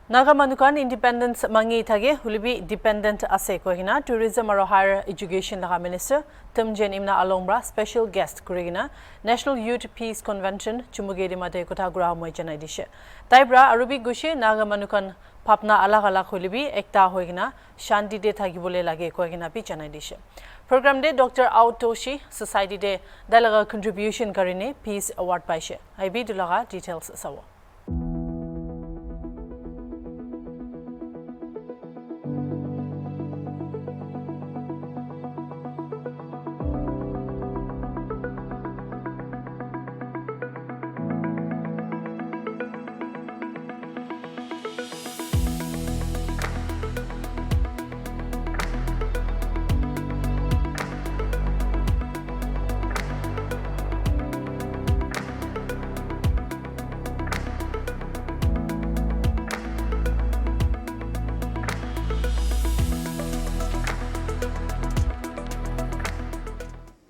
Naga manukan independence mangi thage hulibi dependent ase kohina tourism aro higher education laga minister Timjen Imna alongbra special guest kurigina National Youth Peace Convention chumugedi mate kotha gura moi janai dishe taibra arubi gushe naga manukan papna alag hulibi ekta hoigina shanti de thagibole lage kohina pi janai dishe program de Dr. Autoshi society de dalaga contribution karine peace award paishe ibi dulaga details sawo.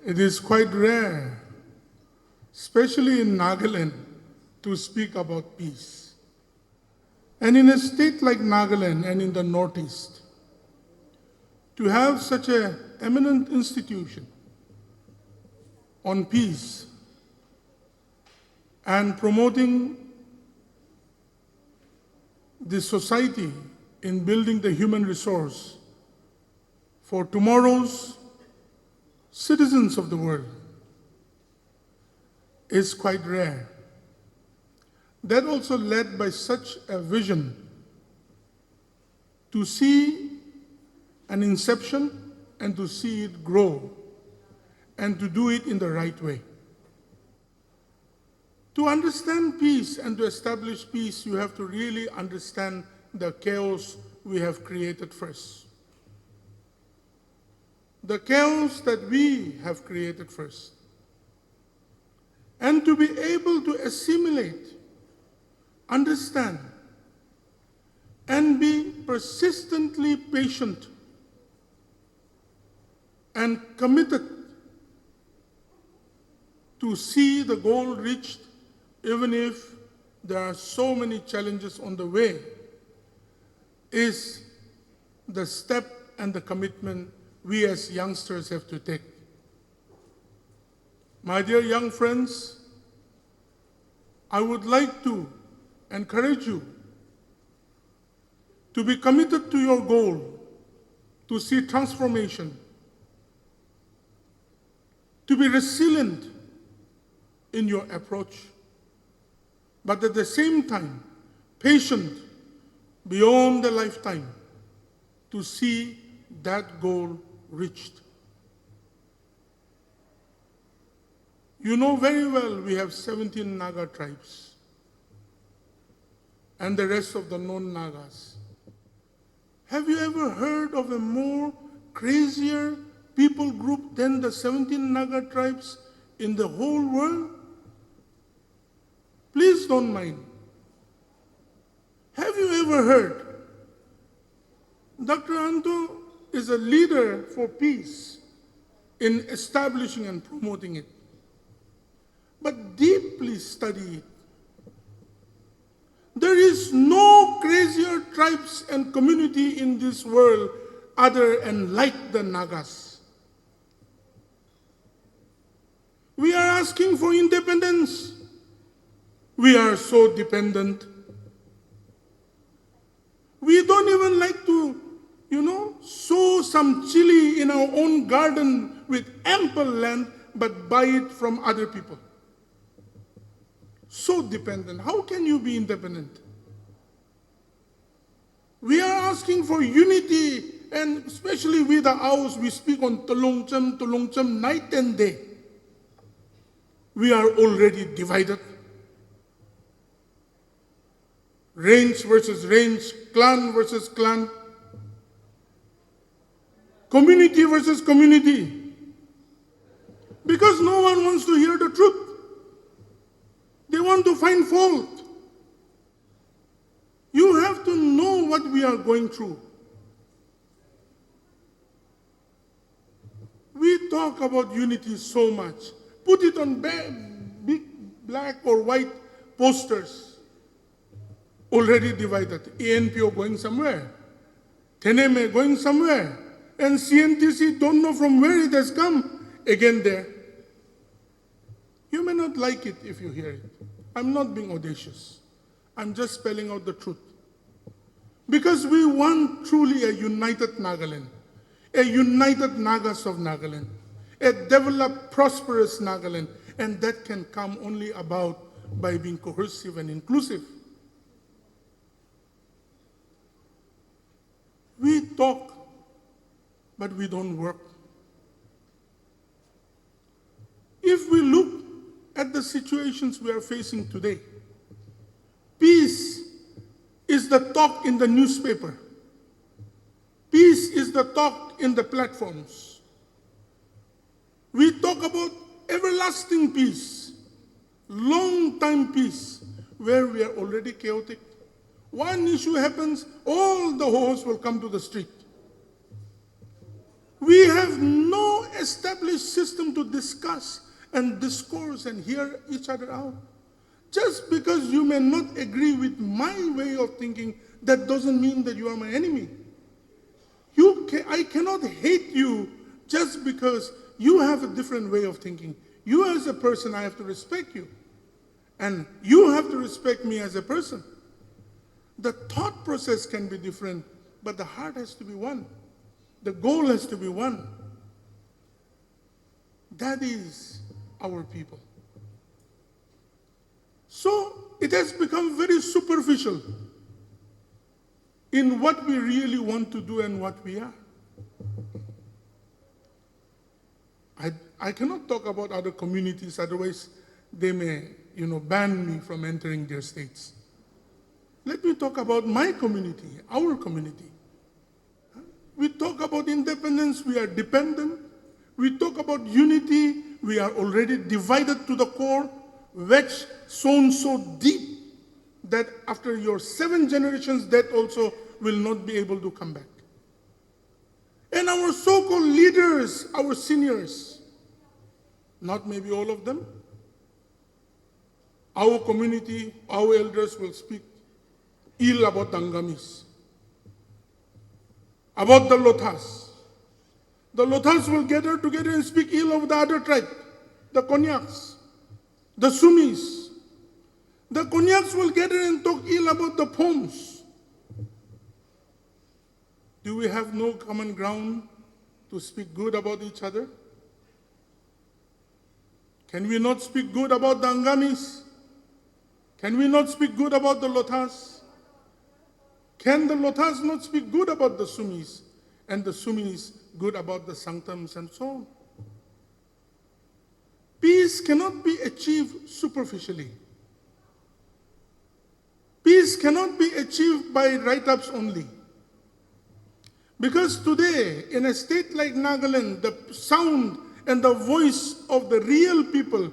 It is quite rare, especially in Nagaland, to speak about peace. And in a state like Nagaland and in the Northeast, to have such an eminent institution on peace and promoting the society in building the human resource for tomorrow's citizens of the world is quite rare. That also led by such a vision to see an inception and to see it grow and to do it in the right way. To understand peace and to establish peace, you have to really understand the chaos we have created first. The chaos that we have created first. And to be able to assimilate, understand, and be persistently patient and committed to see the goal reached, even if there are so many challenges on the way, is the step and the commitment we as youngsters have to take. My dear young friends, I would like to encourage you to be committed to your goal, to see transformation, to be resilient in your approach, but at the same time, patient beyond the lifetime to see that goal reached. You know very well we have 17 Naga tribes and the rest of the non-Nagas. Have you ever heard of a more crazier people group than the 17 Naga tribes in the whole world? Please don't mind. Have you ever heard? Dr. Anto is a leader for peace in establishing and promoting it. But deeply study it. There is no crazier tribes and community in this world other and like the Nagas. We are asking for independence. We are so dependent. We don't even like to sow some chili in our own garden with ample land, but buy it from other people. So dependent. How can you be independent? We are asking for unity, and especially with the Aus, we speak on Tulungcham night and day. We are already divided. Range versus range, clan versus clan. Community versus community. Because no one wants to hear the truth. They want to find fault. You have to know what we are going through. We talk about unity so much. Put it on big black or white posters. already divided. ANPO going somewhere, Teneme going somewhere, and CNTC don't know from where it has come, again there. You may not like it if you hear it. I'm not being audacious. I'm just spelling out the truth. Because we want truly a united Nagaland, a united Nagas of Nagaland, a developed, prosperous Nagaland, and that can come only about by being cohesive and inclusive. We talk, but we don't work. If we look at the situations we are facing today, peace is the talk in the newspaper. Peace is the talk in the platforms. We talk about everlasting peace, long-time peace, where we are already chaotic. One issue happens, all the hosts will come to the street. We have no established system to discuss and discourse and hear each other out. Just because you may not agree with my way of thinking, that doesn't mean that you are my enemy. I cannot hate you just because you have a different way of thinking. You as a person, I have to respect you. And you have to respect me as a person. The thought process can be different, but the heart has to be one. The goal has to be one. That is our people. So it has become very superficial in what we really want to do and what we are. I cannot talk about other communities, otherwise they may, ban me from entering their states. Let me talk about my community, our community. We talk about independence, we are dependent. We talk about unity, we are already divided to the core, wedged, sown so deep that after your 7 generations, that also will not be able to come back. And our so-called leaders, our seniors, not maybe all of them, our community, our elders will speak ill about the Angamis, about the Lothas. The Lothas will gather together and speak ill of the other tribe, the Konyaks, the Sumis. The Konyaks will gather and talk ill about the Poms. Do we have no common ground to speak good about each other? Can we not speak good about the Angamis? Can we not speak good about the Lothas? Can the Lothas not speak good about the Sumis? And the Sumis good about the Sanctums and so on? Peace cannot be achieved superficially. Peace cannot be achieved by write-ups only. Because today, in a state like Nagaland, the sound and the voice of the real people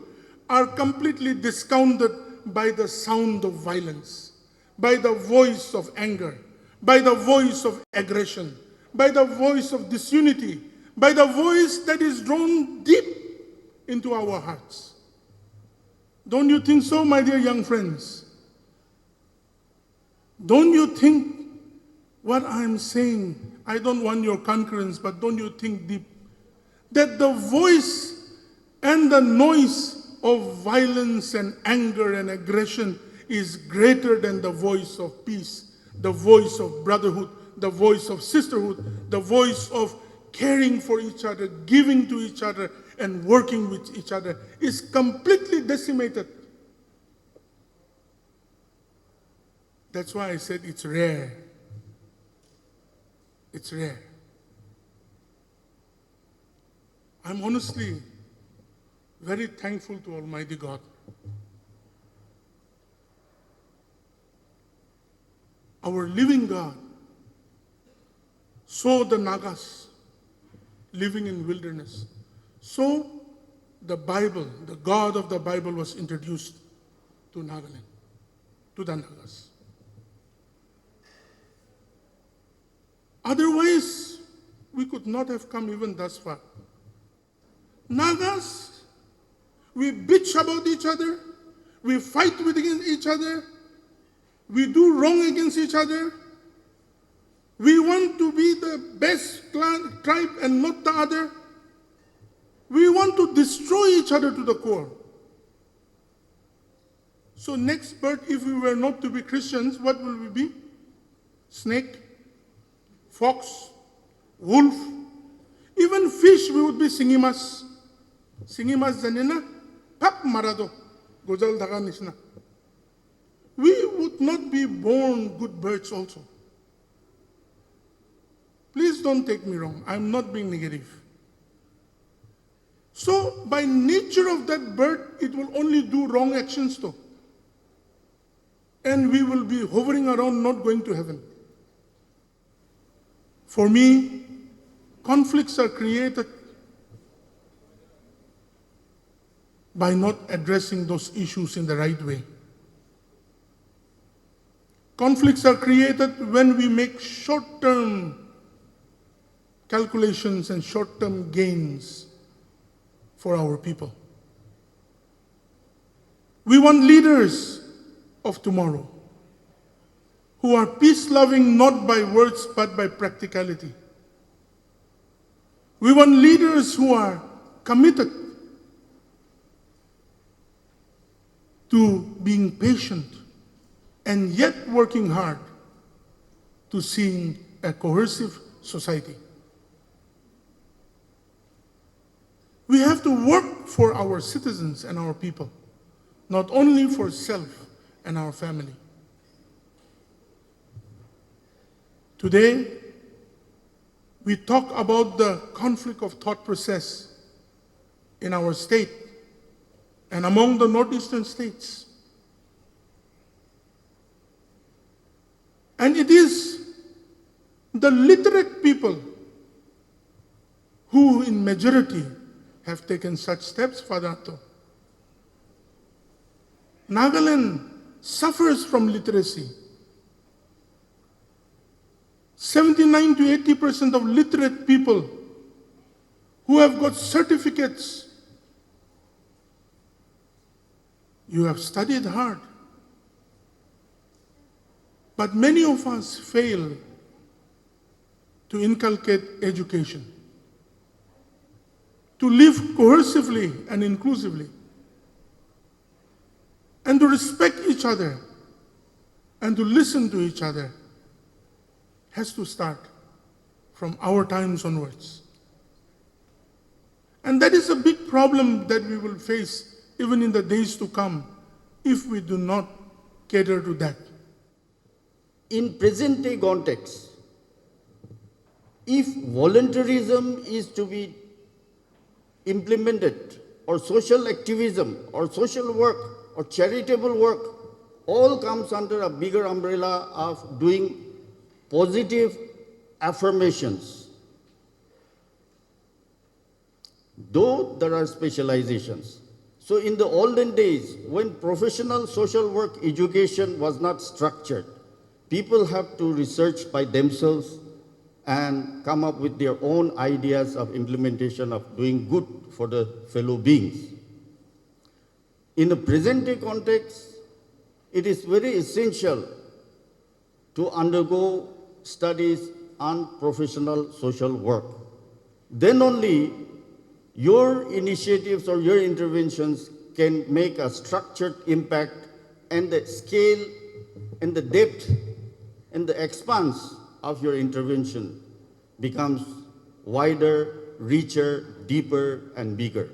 are completely discounted by the sound of violence, by the voice of anger, by the voice of aggression, by the voice of disunity, by the voice that is drawn deep into our hearts. Don't you think so, my dear young friends? Don't you think what I'm saying, I don't want your concurrence, but don't you think deep, that the voice and the noise of violence and anger and aggression is greater than the voice of peace, the voice of brotherhood, the voice of sisterhood, the voice of caring for each other, giving to each other, and working with each other is completely decimated. That's why I said it's rare. It's rare. I'm honestly very thankful to Almighty God. Our living God saw the Nagas living in wilderness. So the Bible, the God of the Bible was introduced to Nagaland, to the Nagas. Otherwise, we could not have come even thus far. Nagas, we bitch about each other, we fight with each other, We do wrong against each other. We want to be the best clan, tribe and not the other. We want to destroy each other to the core. So next birth, if we were not to be Christians, what will we be? Snake, fox, wolf, even fish we would be singimas. Singimas janina, pap marado, gojal dhaga nisna. We would not be born good birds also. Please don't take me wrong, I'm not being negative. So by nature of that bird, it will only do wrong actions though. And we will be hovering around not going to heaven. For me, conflicts are created by not addressing those issues in the right way. Conflicts are created when we make short-term calculations and short-term gains for our people. We want leaders of tomorrow who are peace-loving not by words but by practicality. We want leaders who are committed to being patient and yet working hard to seeing a cohesive society. We have to work for our citizens and our people, not only for self and our family. Today, we talk about the conflict of thought process in our state and among the northeastern states. And it is the literate people who in majority have taken such steps, Father Atto. Nagaland suffers from literacy. 79 to 80% of literate people who have got certificates. You have studied hard. But many of us fail to inculcate education, to live cohesively and inclusively, and to respect each other and to listen to each other has to start from our times onwards. And that is a big problem that we will face even in the days to come if we do not cater to that. In present-day context, if voluntarism is to be implemented, or social activism, or social work, or charitable work, all comes under a bigger umbrella of doing positive affirmations. Though there are specializations. So in the olden days, when professional social work education was not structured, people have to research by themselves and come up with their own ideas of implementation of doing good for the fellow beings. In the present-day context, it is very essential to undergo studies on professional social work. Then only your initiatives or your interventions can make a structured impact, and the scale and the depth and the expanse of your intervention becomes wider, richer, deeper, and bigger.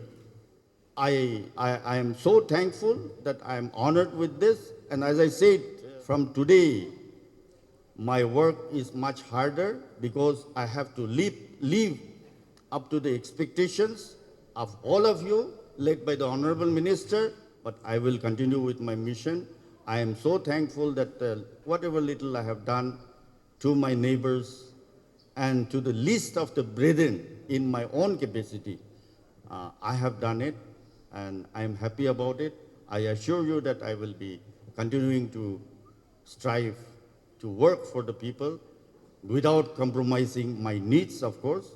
I am so thankful that I am honored with this, and as I said, from today, my work is much harder because I have to live up to the expectations of all of you, led by the Honorable Minister, but I will continue with my mission. I am so thankful that whatever little I have done to my neighbors and to the least of the brethren in my own capacity, I have done it, and I am happy about it. I assure you that I will be continuing to strive to work for the people without compromising my needs, of course.